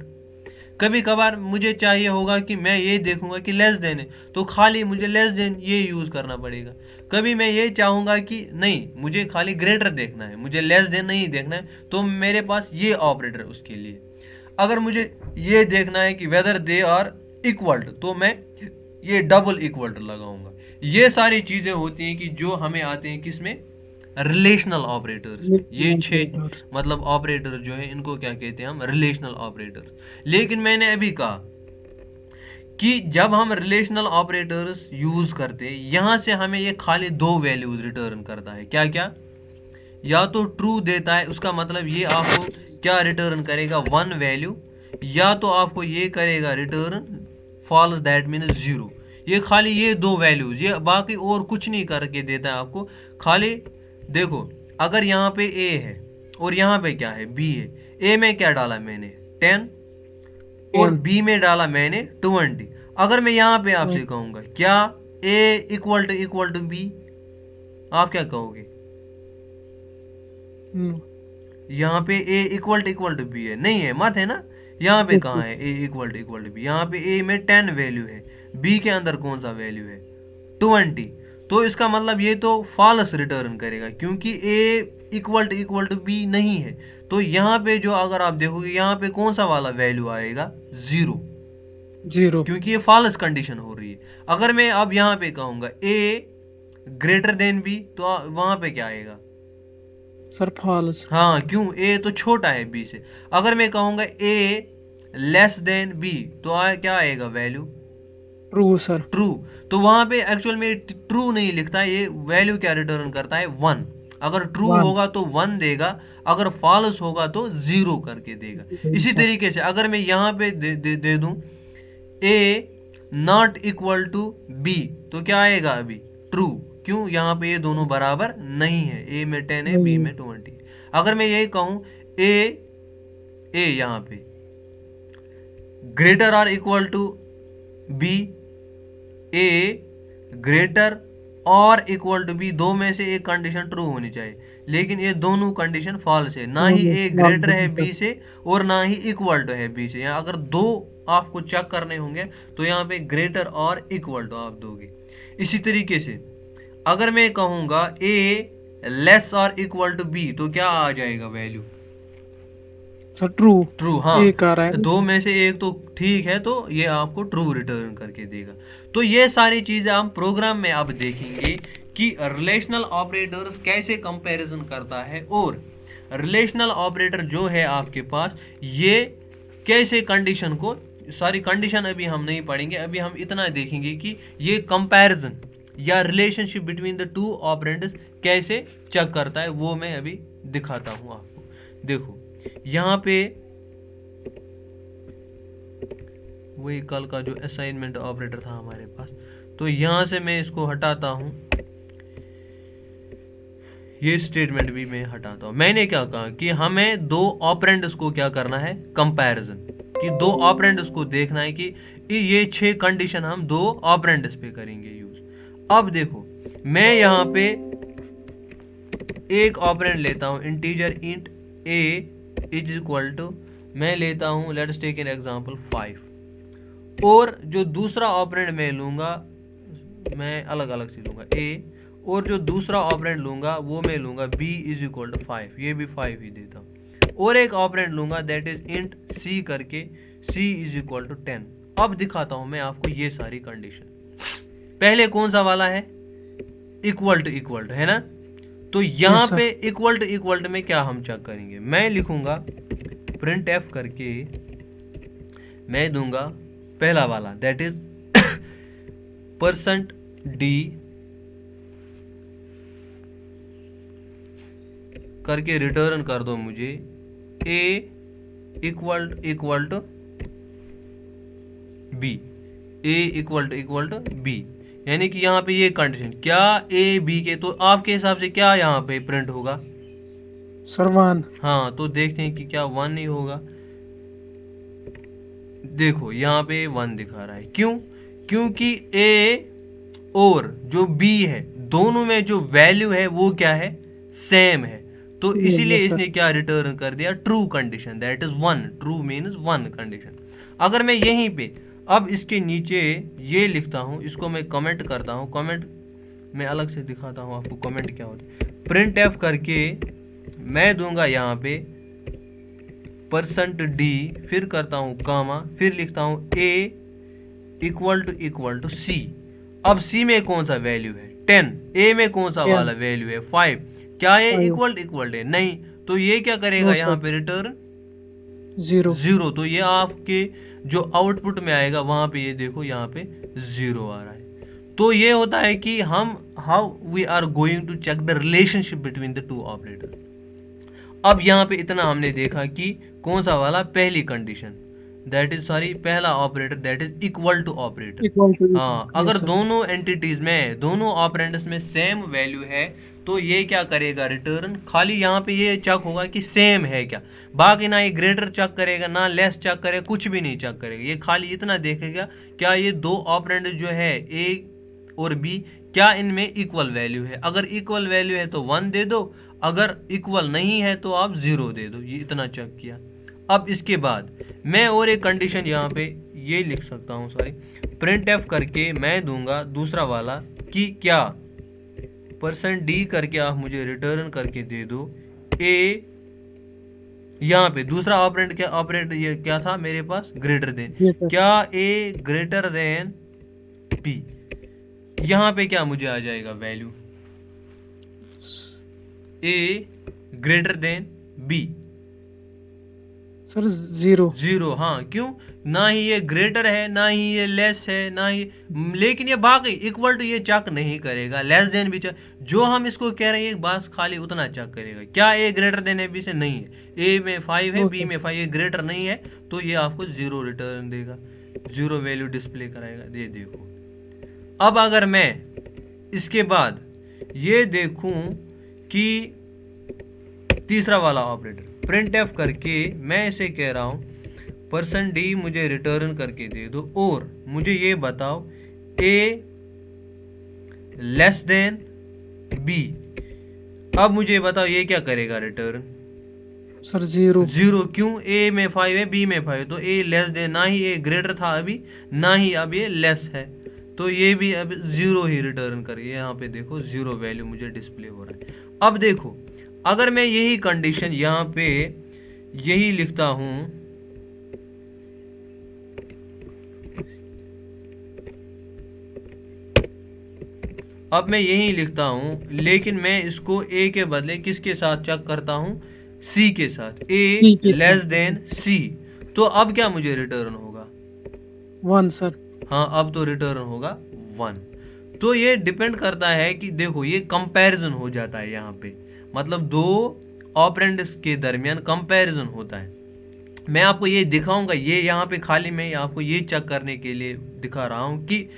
कभी कभार मुझे चाहिए होगा कि मैं ये देखूंगा कि लेस देन है, तो खाली मुझे लेस देन ये यूज करना पड़ेगा। कभी मैं ये चाहूंगा कि नहीं मुझे खाली ग्रेटर देखना है, मुझे लेस देन नहीं देखना है, तो मेरे पास ये ऑपरेटर उसके लिए। अगर मुझे ये देखना है कि वेदर दे आर इक्वल, तो मैं ये डबल इक्वल लगाऊंगा। ये सारी चीजें होती हैं कि जो हमें आते हैं किसमें, रिलेशनल ऑपरेटर्स में। ये 6 operators. मतलब ऑपरेटर जो है इनको क्या कहते हैं हम, रिलेशनल ऑपरेटर्स। लेकिन मैंने अभी कहा कि जब हम रिलेशनल ऑपरेटर्स यूज करते हैं, यहां से हमें ये खाली 2 वैल्यूज रिटर्न करता है। क्या क्या, या तो ट्रू देता है, उसका मतलब ये आपको क्या रिटर्न करेगा, 1 वैल्यू, या तो आपको ये करेगा रिटर्न फॉल्स, दैट मीन 0। ये खाली ये 2 वैल्यूज, ये बाकी और कुछ नहीं करके देता है आपको। खाली देखो, अगर यहाँ पे ए है और यहाँ पे क्या है, बी है। ए में क्या डाला मैंने, 10, और 10. बी में डाला मैंने 20। अगर मैं यहाँ पे आपसे कहूंगा क्या ए इक्वल टू बी, आप क्या कहोगे, No. यहाँ पे ए इक्वल टू बी है, नहीं है, मत है ना। यहाँ पे कहाँ है ए इक्वल टू बी, यहाँ पे ए में 10 वैल्यू है, बी के अंदर कौन सा वैल्यू है, 20। तो इसका मतलब ये तो फॉल्स रिटर्न करेगा क्योंकि ए इक्वल टू बी नहीं है। तो यहाँ पे जो अगर आप देखोगे यहाँ पे कौन सा वाला वैल्यू आएगा, 0, 0. क्योंकि ये फॉल्स कंडीशन हो रही है। अगर मैं अब यहाँ पे कहूंगा ए ग्रेटर देन बी, तो वहां पे क्या आएगा, Sir, false. हाँ, क्यों, ए तो छोटा है बी से। अगर मैं कहूंगा ए लेस देन बी, तो क्या आएगा वैल्यू, True, sir. ट्रू। तो वहां पे एक्चुअल में ट्रू नहीं लिखता है, ये वैल्यू क्या रिटर्न करता है, 1। अगर ट्रू 1. होगा तो 1 देगा, अगर फॉल्स होगा तो 0 करके देगा। इसी Sir. तरीके से अगर मैं यहाँ पे दे दूं ए नॉट इक्वल टू बी, तो क्या आएगा अभी, ट्रू। क्यों, यहाँ पे ये दोनों बराबर नहीं है, ए में 10 है बी में 20। अगर मैं यही कहूं ए ए यहाँ पे ग्रेटर और equal to B, A greater और इक्वल टू बी, दो में से एक कंडीशन ट्रू होनी चाहिए, लेकिन ये दोनों कंडीशन फॉल्स है। ना ही ए ग्रेटर है बी से और ना ही इक्वल टू है बी से। यहाँ अगर दो आपको चेक करने होंगे तो यहाँ पे ग्रेटर और इक्वल टू आप दोगे। इसी तरीके से अगर मैं कहूँगा ए लेस और इक्वल टू बी, तो क्या आ जाएगा वैल्यू, Sir, true. ट्रू। हाँ, एक आ रहा है. दो में से एक तो ठीक है, तो ये आपको ट्रू रिटर्न करके देगा। तो ये सारी चीजें हम प्रोग्राम में अब देखेंगे कि रिलेशनल ऑपरेटर्स कैसे कंपैरिजन करता है, और रिलेशनल ऑपरेटर जो है आपके पास ये कैसे कंडीशन को, सारी कंडीशन अभी हम नहीं पढ़ेंगे, अभी हम इतना देखेंगे कि ये कंपैरिजन या relationship between the two operands कैसे चेक करता है, वो मैं अभी दिखाता हूँ आपको। देखो यहाँ पे वही कल का जो असाइनमेंट ऑपरेटर था हमारे पास, तो यहाँ से मैं इसको हटाता हूँ, ये स्टेटमेंट भी मैं हटाता हूँ। मैंने क्या कहा कि हमें दो ऑपरेंड्स को क्या करना है, कंपैरिजन, कि दो ऑपरेंड्स को देखना है कि ये 6 कंडीशन हम दो ऑपरेंड्स पे करेंगे यूज। अब देखो मैं यहाँ पे एक ऑपरेंड लेता हूँ, integer int A is equal to, मैं लेता हूँ लेट्स टेक एन एग्जांपल 5, और जो दूसरा ऑपरेंड मैं लूँगा, मैं अलग अलग से लूँगा ए, और जो दूसरा ऑपरेंड लूँगा वो मैं लूँगा b इज इक्वल टू 5, ये भी 5 ही देता हूँ, और एक ऑपरेंड लूँगा दैट इज इंट c करके c इज इक्वल टू 10। अब दिखाता हूँ मैं आपको ये सारी कंडीशन। पहले कौन सा वाला है, इक्वल टू है ना। तो यहाँ पे इक्वल टू में क्या हम चेक करेंगे, मैं लिखूंगा प्रिंट एफ करके, मैं दूंगा पहला वाला दैट इज %d करके रिटर्न कर दो मुझे a equal to B, a equal to b, यानी कि यहाँ पे ये कंडीशन क्या ए बी के, तो आपके हिसाब से क्या यहाँ पे प्रिंट होगा? सर 1। हाँ, तो देखते हैं कि क्या 1 ही होगा। देखो यहाँ पे 1 दिखा रहा है, क्यों? क्योंकि ए और जो बी है दोनों में जो वैल्यू है वो क्या है? सेम है। तो इसीलिए यस इसने सर। क्या रिटर्न कर दिया? True condition, that is 1। True means 1 condition. अगर मैं यहीं पे अब इसके नीचे ये लिखता हूँ, इसको मैं कमेंट करता हूँ, कमेंट मैं अलग से दिखाता हूँ आपको कमेंट क्या होता है। प्रिंट एफ करके मैं दूंगा यहाँ पे %d, फिर करता हूँ कामा, फिर लिखता हूँ a इक्वल टू c। अब c में कौन सा वैल्यू है? 10। a में कौन सा 10। वाला वैल्यू है? 5। क्या ये 5। इक्वल है? नहीं। तो ये क्या करेगा नो यहाँ सर। पे? रिटर्न 0। 0। तो ये आपके जो आउटपुट में आएगा वहां पे ये देखो यहाँ पे 0 आ रहा है। तो ये होता है कि हम how we are going to check the relationship between the two operator. अब यहाँ पे इतना हमने देखा कि कौन सा वाला? पहली कंडीशन, दैट इज सॉरी पहला operator that is equal to operator. Equal to. हाँ, यस अगर सर। दोनों एंटिटीज में दोनों ऑपरेंड्स में सेम वैल्यू है तो ये क्या करेगा? रिटर्न। खाली यहाँ पे ये चेक होगा कि सेम है क्या, बाकी ना ये ग्रेटर चेक करेगा ना लेस चेक करेगा, कुछ भी नहीं चेक करेगा। ये खाली इतना देखेगा क्या ये दो ऑपरेंड जो है ए और बी क्या इनमें इक्वल वैल्यू है। अगर इक्वल वैल्यू है तो 1 दे दो, अगर इक्वल नहीं है तो आप 0 दे दो। ये इतना चेक किया। अब इसके बाद मैं और एक कंडीशन यहाँ पे ये लिख सकता हूँ, सॉरी प्रिंट एफ करके मैं दूंगा दूसरा वाला कि क्या %d करके आप मुझे रिटर्न करके दे दो ए। यहाँ पे दूसरा ऑपरेंड क्या? ऑपरेंड ये क्या था मेरे पास? Greater than. Yes sir. क्या ए ग्रेटर देन बी? यहाँ पे क्या मुझे आ जाएगा वैल्यू? ए ग्रेटर देन बी। सर 0। 0। हाँ, क्यों? ना ही ये ग्रेटर है ना ही ये लेस है ना ही, लेकिन ये बाकी इक्वल टू ये चेक नहीं करेगा, लेस देन भी चेक। जो हम इसको कह रहे हैं बस खाली उतना चेक करेगा। क्या ए ग्रेटर देन है बी से? नहीं है। ए में 5 है, बी में 5, ये ग्रेटर नहीं है तो ये आपको 0 रिटर्न देगा, 0 वैल्यू डिस्प्ले कराएगा। ये देखो। अब अगर मैं इसके बाद ये देखूं कि तीसरा वाला ऑपरेटर प्रिंट एफ करके मैं इसे कह रहा हूं %d मुझे रिटर्न करके दे दो और मुझे ये बताओ a लेस देन b। अब मुझे बताओ ये क्या करेगा? Return sir 0। 0। क्यों? a में 5 है, b में 5 है, तो a लेस देन, ना ही a ग्रेटर था अभी ना ही अब ये लेस है, तो ये भी अब 0 ही रिटर्न करिए। यहाँ पे देखो 0 वैल्यू मुझे डिस्प्ले हो रहा है। अब देखो अगर मैं यही कंडीशन यहाँ पे यही लिखता हूं, अब मैं यही लिखता हूं लेकिन मैं इसको a के बदले किसके साथ चेक करता हूं? c के साथ। a लेस देन c, तो अब क्या मुझे रिटर्न होगा? 1 सर। हाँ, अब तो रिटर्न होगा 1। तो ये डिपेंड करता है कि देखो ये कंपैरिजन हो जाता है यहाँ पे, मतलब दो ऑपरेंड्स के दरमियान कंपैरिजन होता है। मैं आपको ये दिखाऊंगा, ये यहाँ पे खाली मैं आपको ये चेक करने के लिए दिखा रहा हूँ कि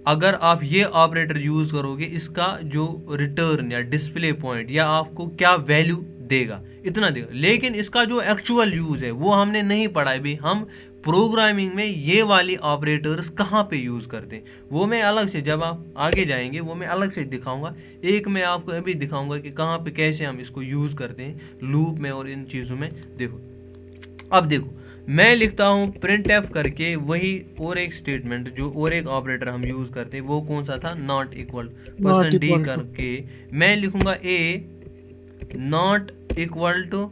अगर आप ये ऑपरेटर यूज करोगे इसका जो रिटर्न या डिस्प्ले पॉइंट या आपको क्या वैल्यू देगा, इतना देगा। लेकिन इसका जो एक्चुअल यूज है वो हमने नहीं पढ़ा है। भी हम प्रोग्रामिंग में ये वाली ऑपरेटर्स कहाँ पे यूज करते हैं वो मैं अलग से, जब आप आगे जाएंगे वो मैं अलग से दिखाऊंगा। एक मैं आपको अभी दिखाऊंगा कि कहाँ पे कैसे हम इसको यूज करते हैं लूप में और इन चीजों में। देखो अब देखो मैं लिखता हूँ प्रिंट एफ करके वही और एक स्टेटमेंट जो और एक ऑपरेटर हम यूज करते हैं, वो कौन सा था? Not equal. %d करके मैं लिखूंगा a नॉट इक्वल टू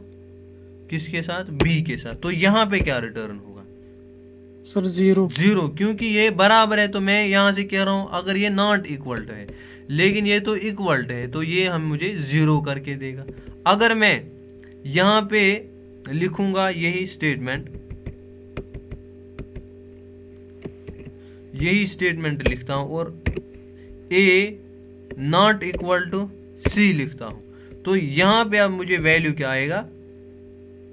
किसके साथ? b के साथ। तो यहाँ पे क्या रिटर्न होगा? सर 0। 0, क्योंकि ये बराबर है। तो मैं यहाँ से कह रहा हूँ अगर ये नॉट इक्वल है लेकिन ये तो इक्वल है तो ये हम मुझे 0 करके देगा। अगर मैं यहाँ पे लिखूंगा यही स्टेटमेंट लिखता हूं और a not equal to c लिखता हूं, तो यहां पे अब मुझे वैल्यू क्या आएगा?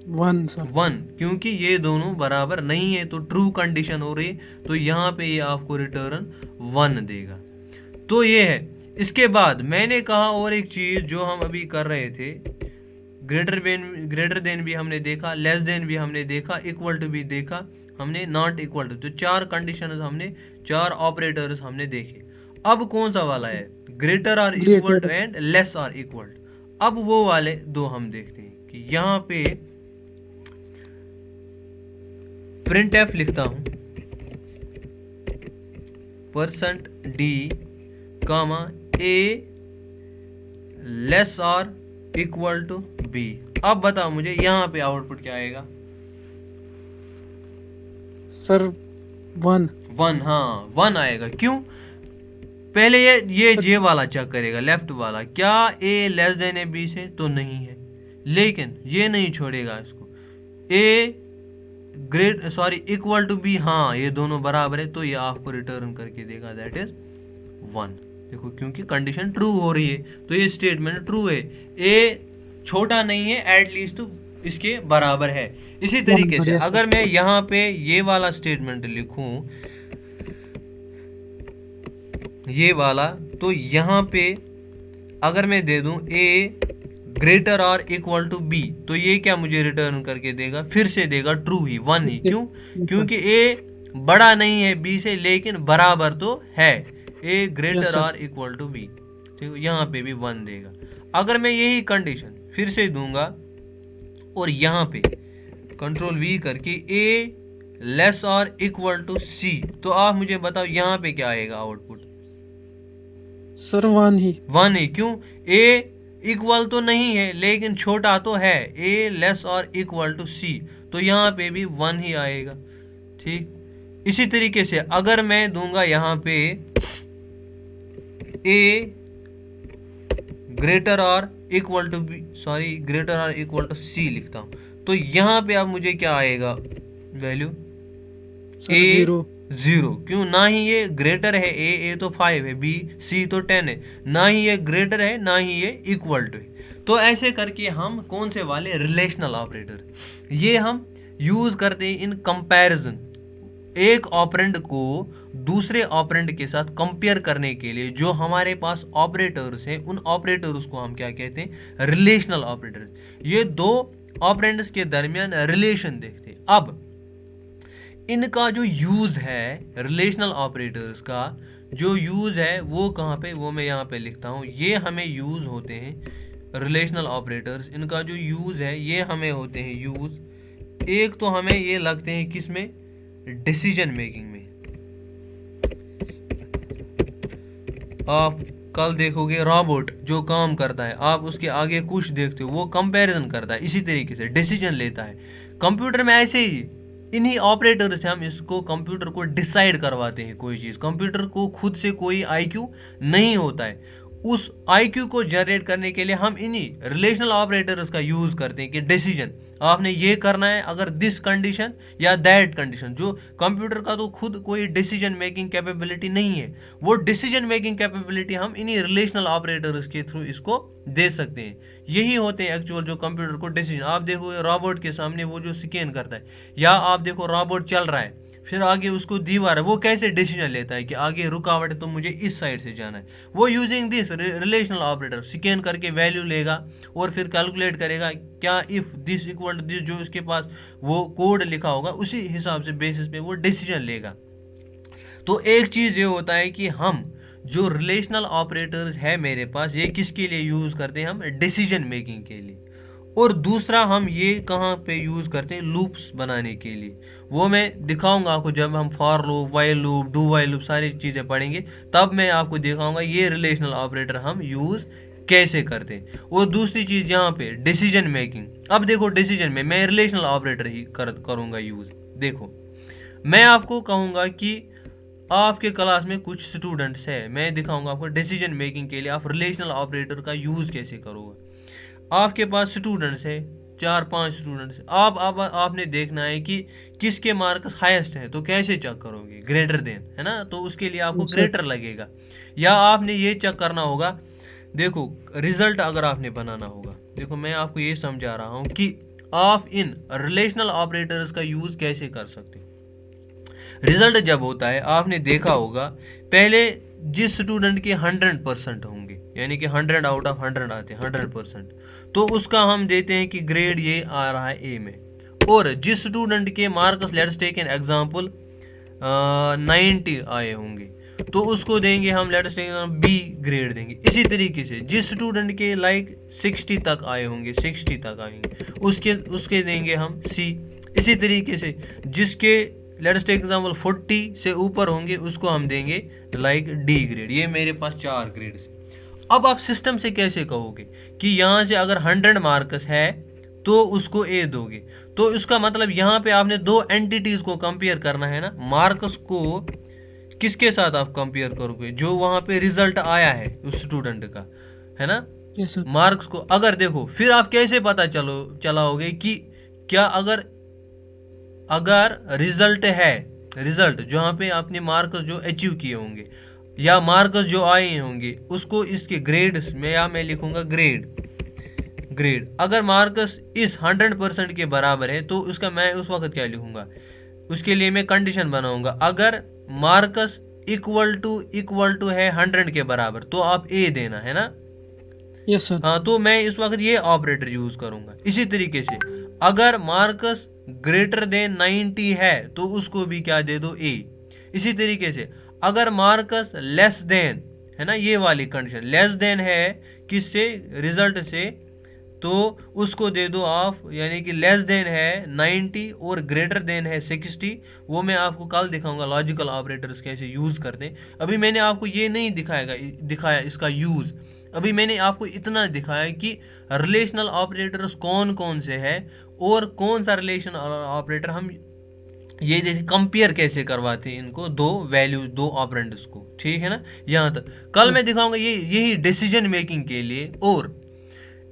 1 सर। 1, क्योंकि ये दोनों बराबर नहीं है तो ट्रू कंडीशन हो रही है, तो यहाँ पे ये आपको रिटर्न 1 देगा। तो ये है। इसके बाद मैंने कहा और एक चीज़ जो हम अभी कर रहे थे, ग्रेटर देन भी हमने देखा, लेस देन भी हमने देखा, इक्वल टू भी देखा हमने, नॉट इक्वल टू, तो 4 कंडीशन हमने, 4 ऑपरेटर्स हमने देखे। अब कौन सा वाला है, greater or equal to and less or equal to. अब वो वाले दो हम देखते हैं कि यहाँ पे प्रिंट एफ लिखता हूं, %d comma a less or equal to b। अब बताओ मुझे यहाँ पे आउटपुट क्या आएगा। सर 1। 1, हाँ 1 आएगा। क्यों, पहले ये वाला चेक करेगा, लेफ्ट वाला, क्या a लेस देन है b से, तो नहीं है, लेकिन ये नहीं छोड़ेगा इसको, a इक्वल टू बी, हाँ ये दोनों बराबर है, तो ये आपको रिटर्न करके देगा, दैट इज 1। देखो क्योंकि कंडीशन ट्रू हो रही है तो ये स्टेटमेंट ट्रू है, ए छोटा नहीं है, एटलीस्ट तो इसके बराबर है। इसी तरीके से अगर मैं यहाँ पे ये वाला स्टेटमेंट लिखूं, ये वाला, तो यहाँ पे अगर मैं दे दूं ए ग्रेटर और इक्वल टू बी, तो ये क्या मुझे रिटर्न करके देगा, फिर से देगा ट्रू ही, 1 ही। क्यों, क्योंकि ए बड़ा नहीं है बी से, लेकिन बराबर तो है, ए ग्रेटर और इक्वल टू बी, ठीक है, यहाँ पे भी 1 देगा। अगर मैं यही कंडीशन फिर से दूंगा और यहाँ पे कंट्रोल वी करके ए लेस और इक्वल टू सी, तो आप मुझे बताओ यहाँ पे क्या आएगा आउटपुट। सर 1 ही। 1 ही। क्यों, ए इक्वल तो नहीं है लेकिन छोटा तो है, ए लेस और इक्वल टू सी, तो यहाँ पे भी 1 ही आएगा। ठीक, इसी तरीके से अगर मैं दूंगा यहाँ पे ए ग्रेटर और इक्वल टू बी, ग्रेटर और इक्वल टू सी लिखता हूँ, तो यहाँ पे अब मुझे क्या आएगा वैल्यू, ए 0। क्यों, ना ही ये ग्रेटर है, ए तो 5 है, बी सी तो 10 है, ना ही ये ग्रेटर है ना ही ये इक्वल टू है। तो ऐसे करके हम कौन से वाले, रिलेशनल ऑपरेटर, ये हम यूज करते हैं इन कंपैरिजन, एक ऑपरेंड को दूसरे ऑपरेंड के साथ कंपेयर करने के लिए जो हमारे पास ऑपरेटर्स हैं, उन ऑपरेटर्स को हम क्या कहते हैं, रिलेशनल ऑपरेटर्स। ये दो ऑपरेंड्स के दरमियान रिलेशन देखते हैं। अब इनका जो यूज है, रिलेशनल ऑपरेटर्स का जो यूज है वो कहाँ पे, वो मैं यहाँ पे लिखता हूँ। ये हमें यूज होते हैं रिलेशनल ऑपरेटर्स, इनका जो यूज है ये हमें होते हैं यूज, एक तो हमें ये लगते हैं किसमें, डिसीजन मेकिंग में। आप कल देखोगे रोबोट जो काम करता है, आप उसके आगे कुछ देखते हो, वो कंपैरिजन करता है, इसी तरीके से डिसीजन लेता है। कंप्यूटर में ऐसे ही इन्हीं ऑपरेटर से हम इसको, कंप्यूटर को डिसाइड करवाते हैं कोई चीज़। कंप्यूटर को खुद से कोई आईक्यू नहीं होता है, उस आईक्यू को जनरेट करने के लिए हम इन्हीं रिलेशनल ऑपरेटर्स का यूज करते हैं कि डिसीजन आपने ये करना है अगर दिस कंडीशन या दैट कंडीशन। जो कंप्यूटर का तो खुद कोई डिसीजन मेकिंग कैपेबिलिटी नहीं है, वो डिसीजन मेकिंग कैपेबिलिटी हम इन्हीं रिलेशनल ऑपरेटर्स के थ्रू इसको दे सकते हैं। यही होते हैं एक्चुअल जो कंप्यूटर को डिसीजन। आप देखो रोबोट के सामने वो जो स्कैन करता है, या आप देखो रोबोट चल रहा है, फिर आगे उसको दीवार है, वो कैसे डिसीजन लेता है कि आगे रुकावट है तो मुझे इस साइड से जाना है। वो using this relational operator scan करके वैल्यू लेगा और फिर कैलकुलेट करेगा क्या if this equal to this, जो उसके पास वो कोड लिखा होगा उसी हिसाब से बेसिस पे वो डिसीजन लेगा। तो एक चीज़ ये होता है कि हम जो रिलेशनल ऑपरेटर्स है मेरे पास, ये किसके लिए यूज़ करते हैं, हम डिसीजन मेकिंग के लिए। और दूसरा हम ये कहाँ पे यूज़ करते हैं, लूप्स बनाने के लिए। वो मैं दिखाऊंगा आपको जब हम for loop, while loop, do while loop सारी चीज़ें पढ़ेंगे, तब मैं आपको दिखाऊंगा ये रिलेशनल ऑपरेटर हम यूज़ कैसे करते हैं। और दूसरी चीज़ यहाँ पे डिसीजन मेकिंग। अब देखो डिसीजन में मैं रिलेशनल ऑपरेटर ही करूँगा यूज़। देखो मैं आपको कहूँगा कि आपके क्लास में कुछ स्टूडेंट्स है, मैं दिखाऊंगा आपको डिसीजन मेकिंग के लिए आप रिलेशनल ऑपरेटर का यूज़ कैसे करोगे। आपके पास स्टूडेंट्स है 4-5 स्टूडेंट्स, आपने देखना है कि किसके मार्क्स हाईएस्ट हैं, तो कैसे चेक करोगे, ग्रेटर देन, है ना, तो उसके लिए आपको ग्रेटर लगेगा। या आपने ये चेक करना होगा, देखो रिजल्ट अगर आपने बनाना होगा, देखो मैं आपको ये समझा रहा हूँ कि आप इन रिलेशनल ऑपरेटर्स का यूज कैसे कर सकते हैं। रिजल्ट जब होता है, आपने देखा होगा पहले जिस स्टूडेंट के 100% होंगे, यानी कि 100 आउट ऑफ 100 आते हैं 100%, तो उसका हम देते हैं कि ग्रेड ये आ रहा है ए में। और जिस स्टूडेंट के marks, let's take an example 90 आए होंगे, तो उसको देंगे हम लेट्स टेक बी ग्रेड देंगे। इसी तरीके से जिस स्टूडेंट के लाइक 60 तक आए होंगे, 60 तक आएंगे, उसके देंगे हम सी। इसी तरीके से जिसके लेट्स टेक एग्जांपल 40 से ऊपर होंगे, उसको हम देंगे लाइक डी ग्रेड। ये मेरे पास 4 ग्रेड है। अब आप सिस्टम से कैसे कहोगे कि यहाँ से अगर 100 मार्क्स है तो उसको ए दोगे, तो इसका मतलब यहाँ पे आपने दो एंटिटीज को कंपेयर करना है ना। मार्क्स को किसके साथ आप कंपेयर करोगे, जो वहाँ पे रिजल्ट आया है उस स्टूडेंट का, है ना। Yes sir. मार्क्स को अगर देखो, फिर आप कैसे पता चलाओगे कि क्या अगर रिजल्ट है, रिजल्ट जहाँ पे आपने मार्क्स जो अचीव किए होंगे या मार्क्स जो आए होंगे, उसको इसके ग्रेड में, या मैं लिखूंगा ग्रेड अगर मार्क्स इस 100% के बराबर है, तो उसका मैं उस वक्त क्या लिखूंगा, उसके लिए मैं कंडीशन बनाऊंगा। अगर मार्क्स इक्वल टू है 100 के बराबर, तो आप ए देना है ना। Yes sir. हाँ, तो मैं इस वक्त ये ऑपरेटर यूज करूंगा। इसी तरीके से अगर मार्क्स ग्रेटर देन 90 है, तो उसको भी क्या दे दो, ए। इसी तरीके से अगर मार्क्स लेस देन है ना, ये वाली कंडीशन लेस देन है किससे, रिजल्ट से, तो उसको दे दो ऑफ, यानी कि लेस देन है 90 और ग्रेटर देन है 60। वो मैं आपको कल दिखाऊंगा लॉजिकल ऑपरेटर्स कैसे यूज करते हैं। अभी मैंने आपको ये नहीं दिखाया इसका यूज, अभी मैंने आपको इतना दिखाया कि रिलेशनल ऑपरेटर्स कौन कौन से हैं और कौन सा रिलेशन ऑपरेटर हम ये देखिए कंपेयर कैसे करवाते हैं इनको, दो वैल्यूज, दो ऑपरेंड्स को, ठीक है ना। यहाँ तक कल मैं दिखाऊंगा यही डिसीजन मेकिंग के लिए, और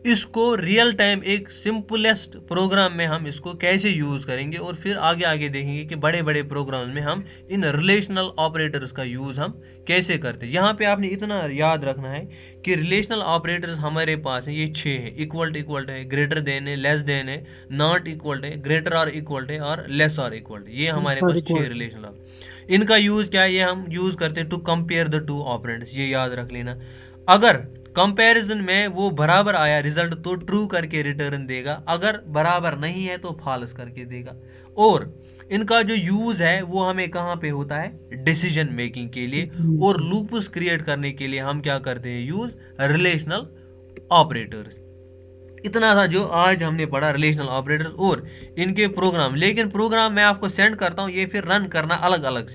इसको रियल टाइम एक सिंपलेस्ट प्रोग्राम में हम इसको कैसे यूज़ करेंगे, और फिर आगे देखेंगे कि बड़े बड़े प्रोग्राम्स में हम इन रिलेशनल ऑपरेटर्स का यूज़ हम कैसे करते हैं। यहाँ पे आपने इतना याद रखना है कि रिलेशनल ऑपरेटर्स हमारे पास हैं, ये 6 हैं। इक्वल है, ग्रेटर देन है, लेस देन है, नॉट इक्वल है, ग्रेटर और इक्वल है, और लेस और इक्वल है। ये हमारे पास 6 रिलेशनल। इनका यूज़ क्या है, ये हम यूज़ करते हैं to compare the two operands. ये याद रख लेना। अगर कंपैरिजन में वो बराबर आया रिजल्ट, तो ट्रू करके रिटर्न देगा, अगर बराबर नहीं है तो फॉल्स करके देगा। और इनका जो यूज है वो हमें कहाँ पे होता है, डिसीजन मेकिंग के लिए, और लूप्स क्रिएट करने के लिए हम क्या करते हैं, यूज रिलेशनल ऑपरेटर्स। इतना था जो आज हमने पढ़ा रिलेशनल ऑपरेटर्स और इनके प्रोग्राम। लेकिन प्रोग्राम मैं आपको सेंड करता हूँ, ये फिर रन करना अलग अलग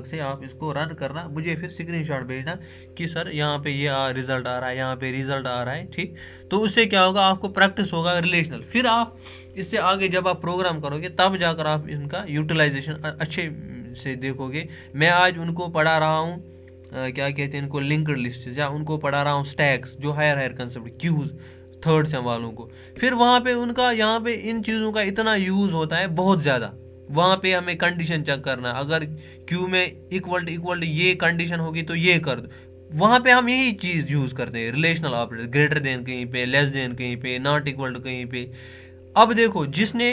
से आप इसको रन करना, मुझे फिर स्क्रीनशॉट भेजना कि सर यहाँ पे ये रिजल्ट आ रहा है, यहाँ पे रिजल्ट आ रहा है, ठीक। तो उससे क्या होगा, आपको प्रैक्टिस होगा रिलेशनल। फिर आप इससे आगे जब आप प्रोग्राम करोगे, तब जाकर आप इनका यूटिलाइजेशन अच्छे से देखोगे। मैं आज उनको पढ़ा रहा हूँ क्या कहते हैं इनको, लिंक्ड लिस्ट, या उनको पढ़ा रहा हूँ स्टैक्स, जो higher concept, queues, third sem वालों को। फिर वहाँ पे उनका, यहाँ पे इन चीज़ों का इतना यूज़ होता है बहुत ज़्यादा। वहाँ पे हमें कंडीशन चेक करना, अगर क्यू में इक्वल ये कंडीशन होगी तो ये कर दो। वहाँ पे हम यही चीज़ यूज़ करते हैं, रिलेशनल ऑपरेटर, ग्रेटर देन कहीं पे, लेस देन कहीं पे, नॉट इक्वल टू कहीं पे। अब देखो, जिसने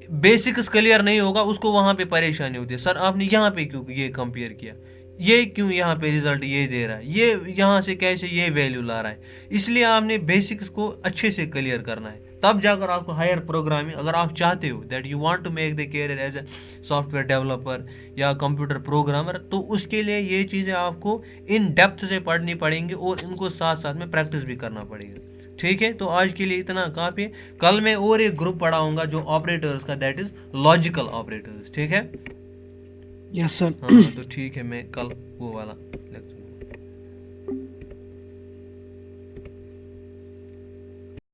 बेसिक्स क्लियर नहीं होगा उसको वहाँ पे परेशानी होती है, सर आपने यहाँ पे क्यों ये कंपेयर किया, ये क्यों यहाँ पे रिजल्ट ये दे रहा है, ये यहाँ से कैसे ये वैल्यू ला रहा है। इसलिए आपने बेसिक्स को अच्छे से क्लियर करना है, तब जाकर आपको हायर प्रोग्रामिंग, अगर आप चाहते हो that you want to make the career as a software developer या कंप्यूटर प्रोग्रामर, तो उसके लिए ये चीज़ें आपको इन डेप्थ से पढ़नी पड़ेंगी और इनको साथ साथ में प्रैक्टिस भी करना पड़ेगा, ठीक है। तो आज के लिए इतना काफ़ी है। कल मैं और एक ग्रुप पढ़ाऊंगा जो ऑपरेटर्स का, दैट इज लॉजिकल ऑपरेटर्स, ठीक है। Yes sir. हाँ, तो ठीक है, मैं कल वो वाला लेक्चर